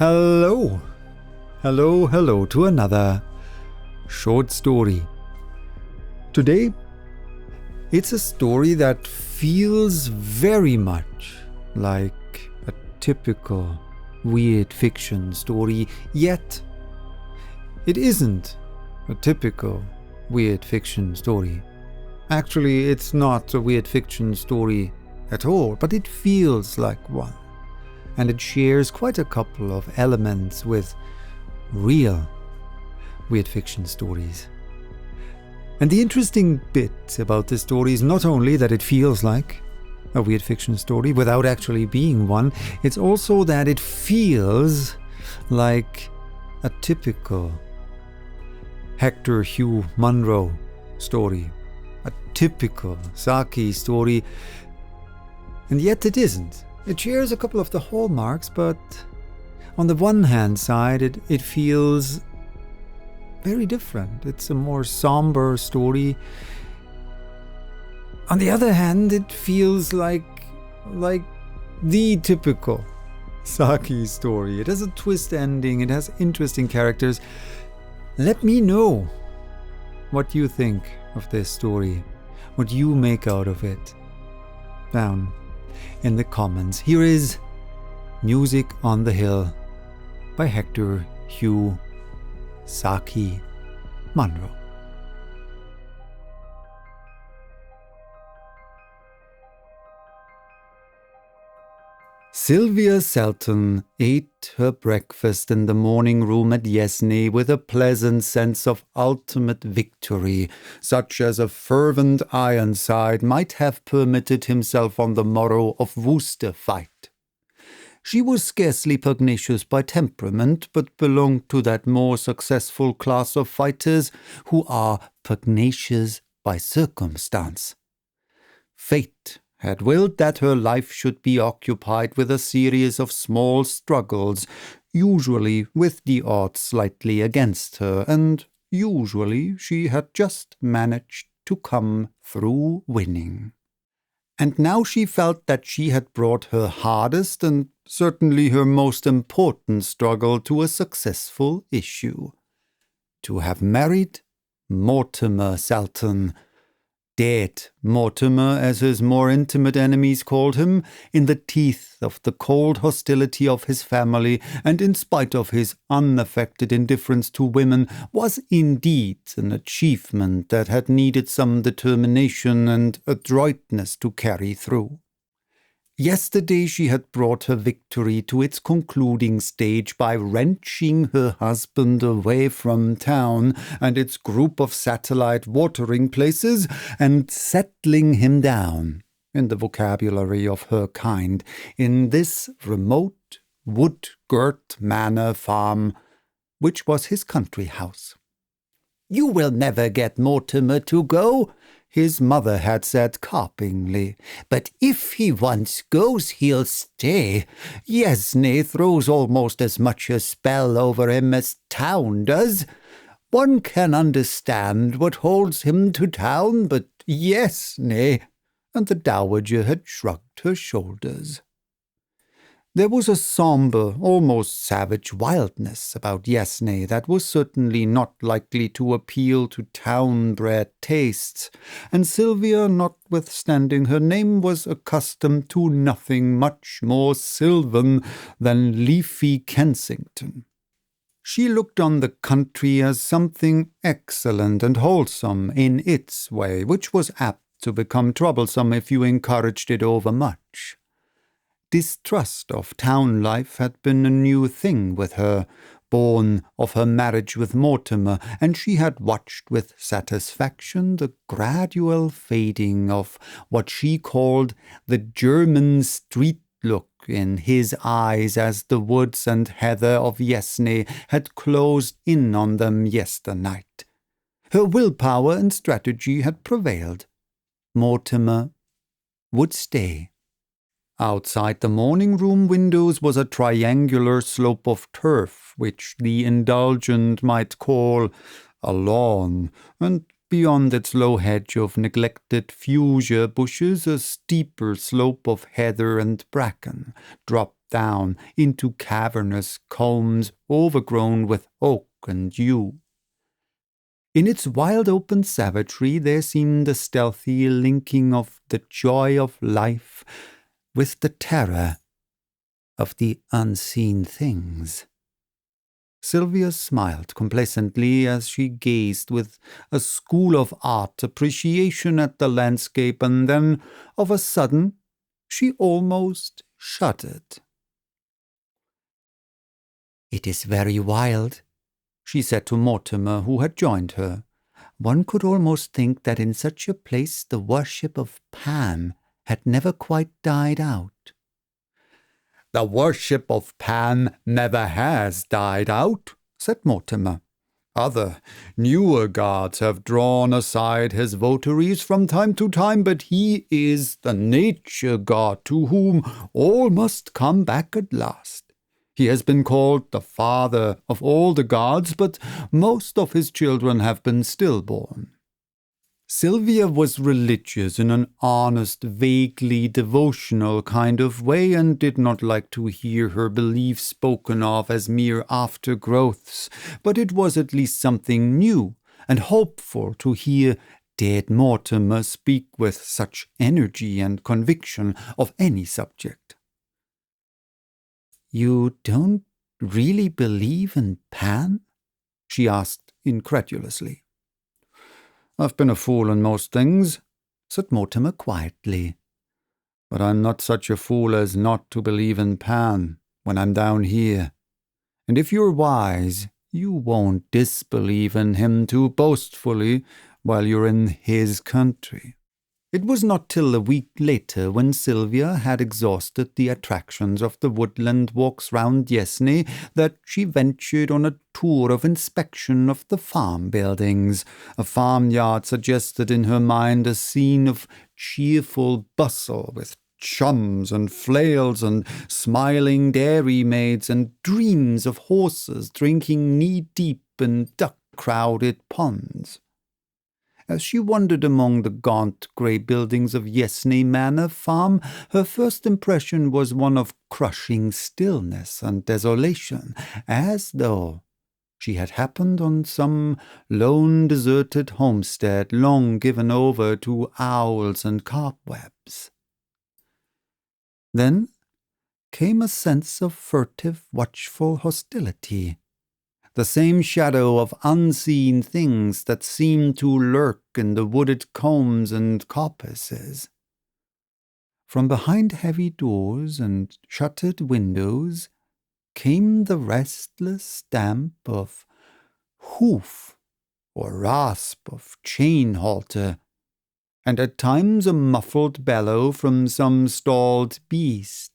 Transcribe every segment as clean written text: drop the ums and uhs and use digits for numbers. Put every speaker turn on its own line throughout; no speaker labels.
Hello to another short story. Today, it's a story that feels very much like a typical weird fiction story, yet it isn't a typical weird fiction story. Actually, it's not a weird fiction story at all, but it feels like one. And it shares quite a couple of elements with real weird fiction stories. And the interesting bit about this story is not only that it feels like a weird fiction story without actually being one, it's also that it feels like a typical Hector Hugh Munro story, a typical Saki story, and yet it isn't. It shares a couple of the hallmarks, but on the one hand side, it feels very different. It's a more somber story. On the other hand, it feels like the typical Saki story. It has a twist ending, it has interesting characters. Let me know what you think of this story, what you make out of it, down in the comments. Here is Music on the Hill by Hector Hugh, Saki, Munro. Sylvia Selton ate her breakfast in the morning room at Yesney with a pleasant sense of ultimate victory, such as a fervent Ironside might have permitted himself on the morrow of Worcester fight. She was scarcely pugnacious by temperament, but belonged to that more successful class of fighters who are pugnacious by circumstance. Fate had willed that her life should be occupied with a series of small struggles, usually with the odds slightly against her, and usually she had just managed to come through winning. And now she felt that she had brought her hardest and certainly her most important struggle to a successful issue. To have married Mortimer Selton, dead Mortimer, as his more intimate enemies called him, in the teeth of the cold hostility of his family, and in spite of his unaffected indifference to women, was indeed an achievement that had needed some determination and adroitness to carry through. Yesterday she had brought her victory to its concluding stage by wrenching her husband away from town and its group of satellite watering places and settling him down, in the vocabulary of her kind, in this remote, wood-girt manor farm, which was his country house. "You will never get Mortimer to go," his mother had said carpingly, "but if he once goes, he'll stay. Yesney throws almost as much a spell over him as town does. One can understand what holds him to town, but Yesney," and the dowager had shrugged her shoulders. There was a sombre, almost savage wildness about Yesney that was certainly not likely to appeal to town-bred tastes, and Sylvia, notwithstanding her name, was accustomed to nothing much more sylvan than leafy Kensington. She looked on the country as something excellent and wholesome in its way, which was apt to become troublesome if you encouraged it overmuch. Distrust of town life had been a new thing with her, born of her marriage with Mortimer, and she had watched with satisfaction the gradual fading of what she called the German street look in his eyes as the woods and heather of Yesney had closed in on them yesternight. Her willpower and strategy had prevailed. Mortimer would stay. Outside the morning-room windows was a triangular slope of turf, which the indulgent might call a lawn, and beyond its low hedge of neglected fuchsia bushes a steeper slope of heather and bracken dropped down into cavernous combs overgrown with oak and yew. In its wild open savagery there seemed a stealthy linking of the joy of life with the terror of the unseen things. Sylvia smiled complacently as she gazed with a school of art appreciation at the landscape, and then, of a sudden, she almost shuddered. "It is very wild," she said to Mortimer, who had joined her. "One could almost think that in such a place the worship of Pan had never quite died out." "The worship of Pan never has died out," said Mortimer. "Other, newer gods have drawn aside his votaries from time to time, but he is the nature god to whom all must come back at last. He has been called the father of all the gods, but most of his children have been stillborn." Sylvia was religious in an honest, vaguely devotional kind of way, and did not like to hear her beliefs spoken of as mere aftergrowths, but it was at least something new and hopeful to hear dead Mortimer speak with such energy and conviction of any subject. "You don't really believe in Pan?" she asked incredulously. "I've been a fool in most things," said Mortimer quietly. "But I'm not such a fool as not to believe in Pan when I'm down here. And if you're wise, you won't disbelieve in him too boastfully while you're in his country." It was not till a week later, when Sylvia had exhausted the attractions of the woodland walks round Yesney, that she ventured on a tour of inspection of the farm buildings. A farmyard suggested in her mind a scene of cheerful bustle, with chums and flails and smiling dairymaids and dreams of horses drinking knee-deep in duck-crowded ponds. As she wandered among the gaunt grey buildings of Yesney Manor Farm, her first impression was one of crushing stillness and desolation, as though she had happened on some lone deserted homestead long given over to owls and cobwebs. Then came a sense of furtive, watchful hostility, the same shadow of unseen things that seemed to lurk in the wooded combes and coppices. From behind heavy doors and shuttered windows came the restless stamp of hoof or rasp of chain halter, and at times a muffled bellow from some stalled beast.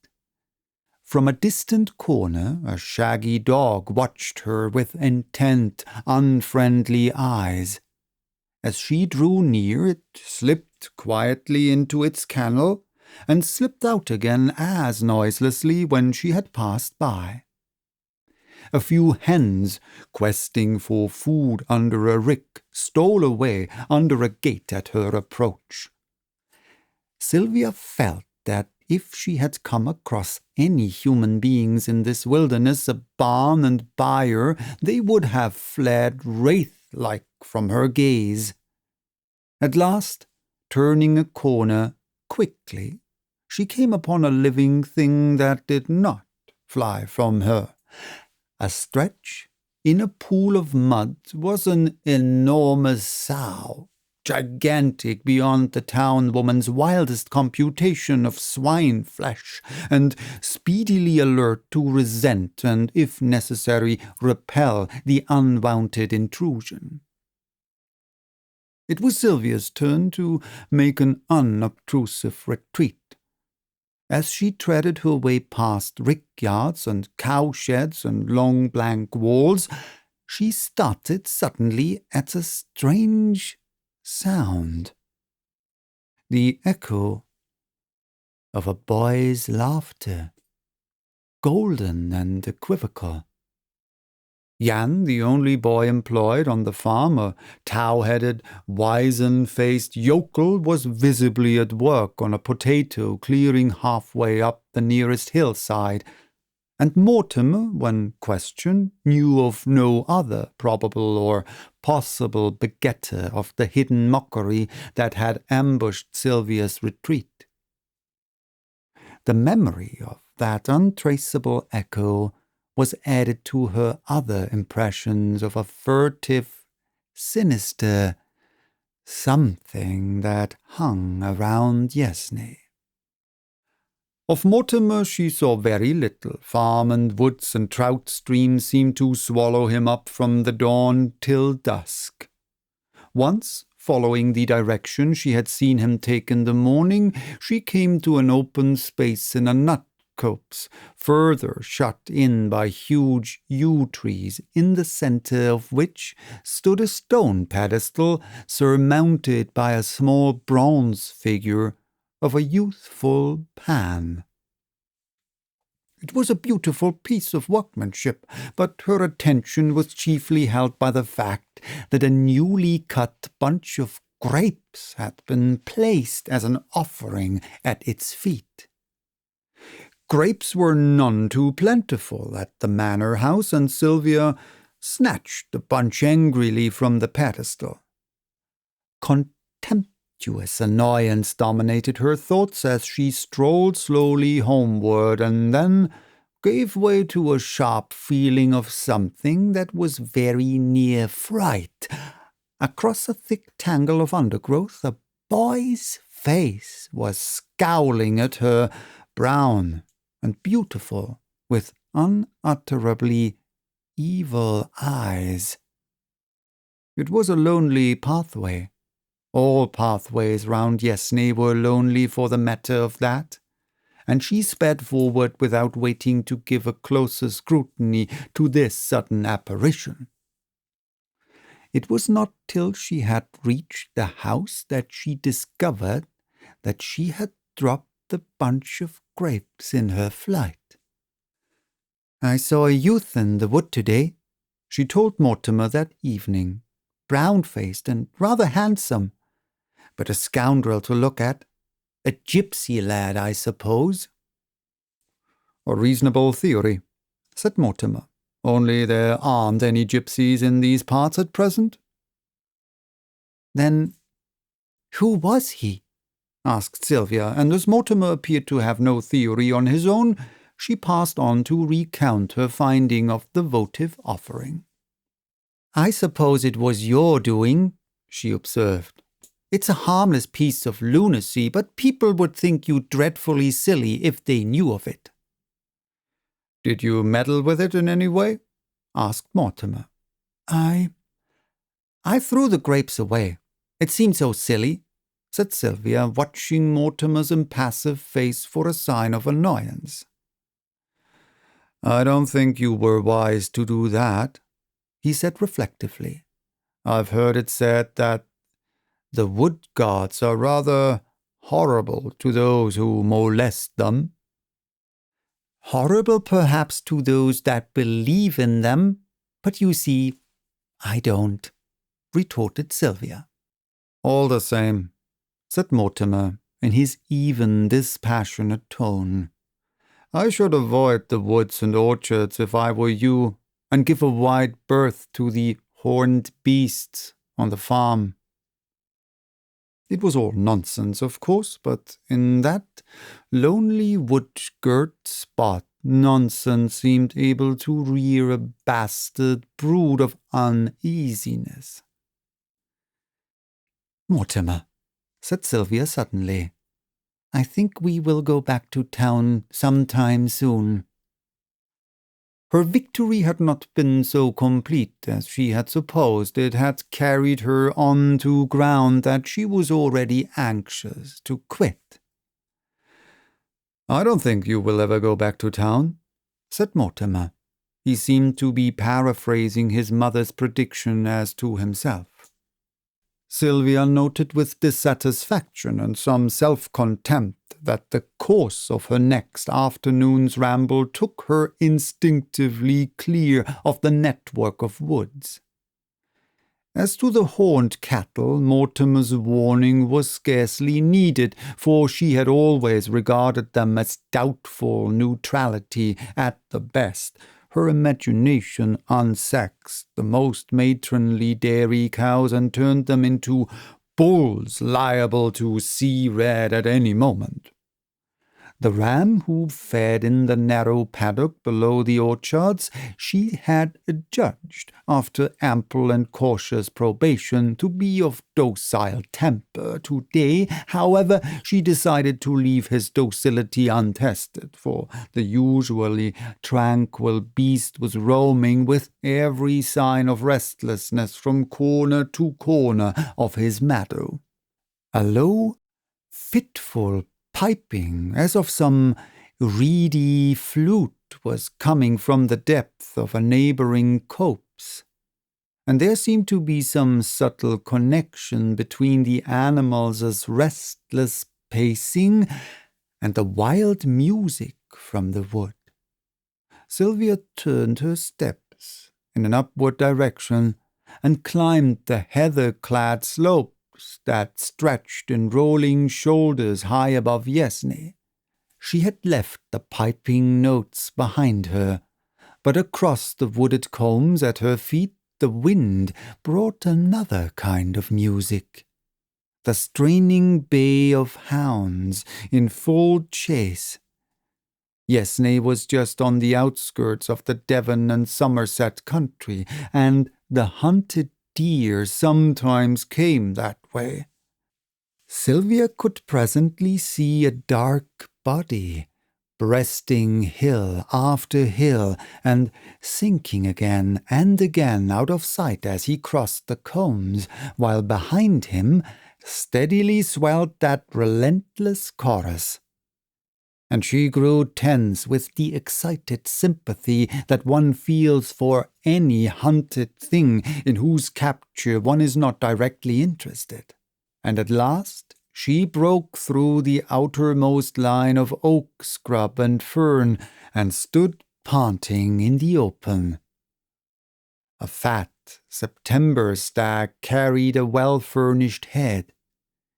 From a distant corner, a shaggy dog watched her with intent, unfriendly eyes. As she drew near, it slipped quietly into its kennel, and slipped out again as noiselessly when she had passed by. A few hens, questing for food under a rick, stole away under a gate at her approach. Sylvia felt that if she had come across any human beings in this wilderness of barn and byre, they would have fled wraith-like from her gaze. At last, turning a corner quickly, she came upon a living thing that did not fly from her. Astretch in a pool of mud was an enormous sow, gigantic beyond the town woman's wildest computation of swine flesh, and speedily alert to resent and, if necessary, repel the unwanted intrusion. It was Sylvia's turn to make an unobtrusive retreat. As she threaded her way past rickyards and cowsheds and long blank walls, she started suddenly at a strange sound. The echo of a boy's laughter, golden and equivocal. Jan, the only boy employed on the farm, a tow-headed, wizen-faced yokel, was visibly at work on a potato clearing halfway up the nearest hillside, and Mortimer, when questioned, knew of no other probable or possible begetter of the hidden mockery that had ambushed Sylvia's retreat. The memory of that untraceable echo was added to her other impressions of a furtive, sinister something that hung around Yesney. Of Mortimer she saw very little. Farm and woods and trout streams seemed to swallow him up from the dawn till dusk. Once, following the direction she had seen him take in the morning, she came to an open space in a nut copse, further shut in by huge yew trees, in the centre of which stood a stone pedestal surmounted by a small bronze figure of a youthful Pan. It was a beautiful piece of workmanship, but her attention was chiefly held by the fact that a newly cut bunch of grapes had been placed as an offering at its feet. Grapes were none too plentiful at the manor house, and Sylvia snatched the bunch angrily from the pedestal. Contemptuous annoyance dominated her thoughts as she strolled slowly homeward, and then gave way to a sharp feeling of something that was very near fright. Across a thick tangle of undergrowth, a boy's face was scowling at her, brown and beautiful, with unutterably evil eyes. It was a lonely pathway. All pathways round Yesney were lonely for the matter of that, and she sped forward without waiting to give a closer scrutiny to this sudden apparition. It was not till she had reached the house that she discovered that she had dropped the bunch of grapes in her flight. "I saw a youth in the wood today," she told Mortimer that evening, brown-faced and rather handsome, but a scoundrel to look at. A gypsy lad, I suppose. "A reasonable theory," said Mortimer. "Only there aren't any gypsies in these parts at present." "Then who was he?" asked Sylvia, and as Mortimer appeared to have no theory on his own, she passed on to recount her finding of the votive offering. "I suppose it was your doing," she observed. "It's a harmless piece of lunacy, but people would think you dreadfully silly if they knew of it." "Did you meddle with it in any way?" asked Mortimer. I threw the grapes away. It seemed so silly," said Sylvia, watching Mortimer's impassive face for a sign of annoyance. "I don't think you were wise to do that," he said reflectively. "I've heard it said that the wood gods are rather horrible to those who molest them." "Horrible perhaps to those that believe in them, but you see, I don't," retorted Sylvia. "All the same," said Mortimer in his even, dispassionate tone, "I should avoid the woods and orchards if I were you, and give a wide berth to the horned beasts on the farm." It was all nonsense, of course, but in that lonely wood-girt spot nonsense seemed able to rear a bastard brood of uneasiness. "Mortimer," said Sylvia suddenly, "I think we will go back to town sometime soon." Her victory had not been so complete as she had supposed. It had carried her on to ground that she was already anxious to quit. "I don't think you will ever go back to town," said Mortimer. He seemed to be paraphrasing his mother's prediction as to himself. Sylvia noted with dissatisfaction and some self-contempt that the course of her next afternoon's ramble took her instinctively clear of the network of woods. As to the horned cattle, Mortimer's warning was scarcely needed, for she had always regarded them as doubtful neutrality at the best. Her imagination unsexed the most matronly dairy cows and turned them into bulls liable to see red at any moment. The ram who fed in the narrow paddock below the orchards she had adjudged, after ample and cautious probation, to be of docile temper. Today, however, she decided to leave his docility untested, for the usually tranquil beast was roaming with every sign of restlessness from corner to corner of his meadow. A low, fitful piping, as of some reedy flute, was coming from the depth of a neighboring copse, and there seemed to be some subtle connection between the animals' restless pacing and the wild music from the wood. Sylvia turned her steps in an upward direction and climbed the heather-clad slope that stretched in rolling shoulders high above Yesney. She had left the piping notes behind her, but across the wooded combs at her feet the wind brought another kind of music, the straining bay of hounds in full chase. Yesney was just on the outskirts of the Devon and Somerset country, and the hunted deer sometimes came that way. Sylvia could presently see a dark body breasting hill after hill and sinking again and again out of sight as he crossed the combs, while behind him steadily swelled that relentless chorus. And she grew tense with the excited sympathy that one feels for any hunted thing in whose capture one is not directly interested. And at last she broke through the outermost line of oak scrub and fern and stood panting in the open. A fat September stag carried a well-furnished head.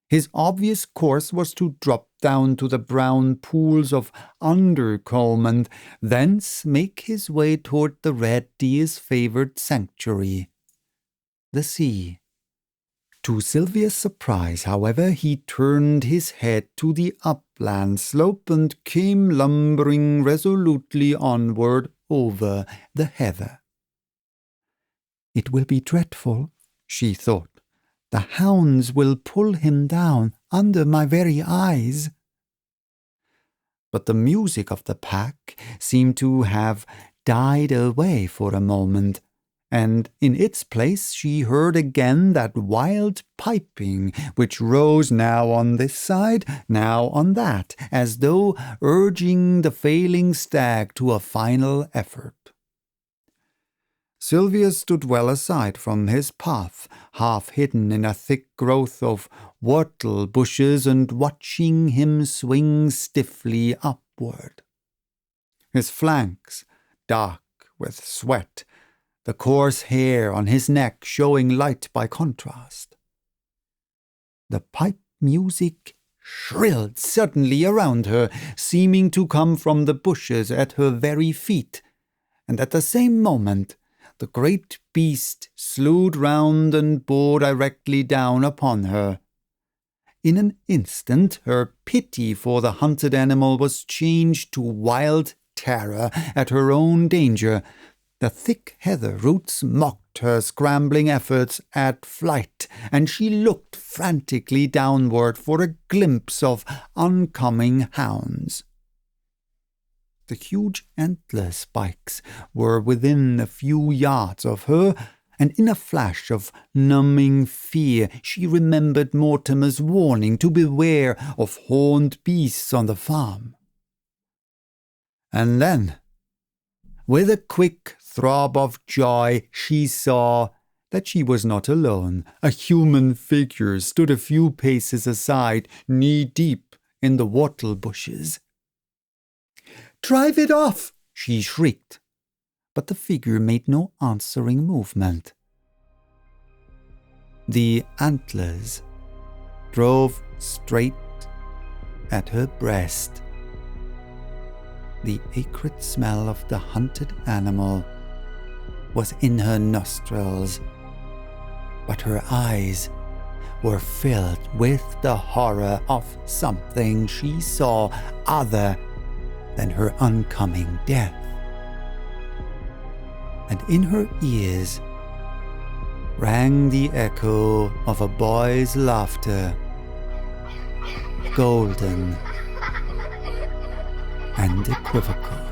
His obvious course was to drop down to the brown pools of undercomb and thence make his way toward the red deer's favored sanctuary, the sea. To Sylvia's surprise, however, he turned his head to the upland slope and came lumbering resolutely onward over the heather. It will be dreadful, she thought. The hounds will pull him down under my very eyes. But the music of the pack seemed to have died away for a moment, and in its place she heard again that wild piping which rose now on this side, now on that, as though urging the failing stag to a final effort. Sylvia stood well aside from his path, half hidden in a thick growth of whortle bushes, and watching him swing stiffly upward. His flanks, dark with sweat, the coarse hair on his neck showing light by contrast. The pipe music shrilled suddenly around her, seeming to come from the bushes at her very feet, and at the same moment the great beast slewed round and bore directly down upon her. In an instant her pity for the hunted animal was changed to wild terror at her own danger. The thick heather roots mocked her scrambling efforts at flight, and she looked frantically downward for a glimpse of oncoming hounds. The huge antler spikes were within a few yards of her, and in a flash of numbing fear she remembered Mortimer's warning to beware of horned beasts on the farm. And then, with a quick throb of joy, she saw that she was not alone. A human figure stood a few paces aside, knee-deep in the wattle bushes. "Drive it off!" she shrieked, but the figure made no answering movement. The antlers drove straight at her breast. The acrid smell of the hunted animal was in her nostrils, but her eyes were filled with the horror of something she saw other than her oncoming death. And in her ears rang the echo of a boy's laughter, golden and equivocal.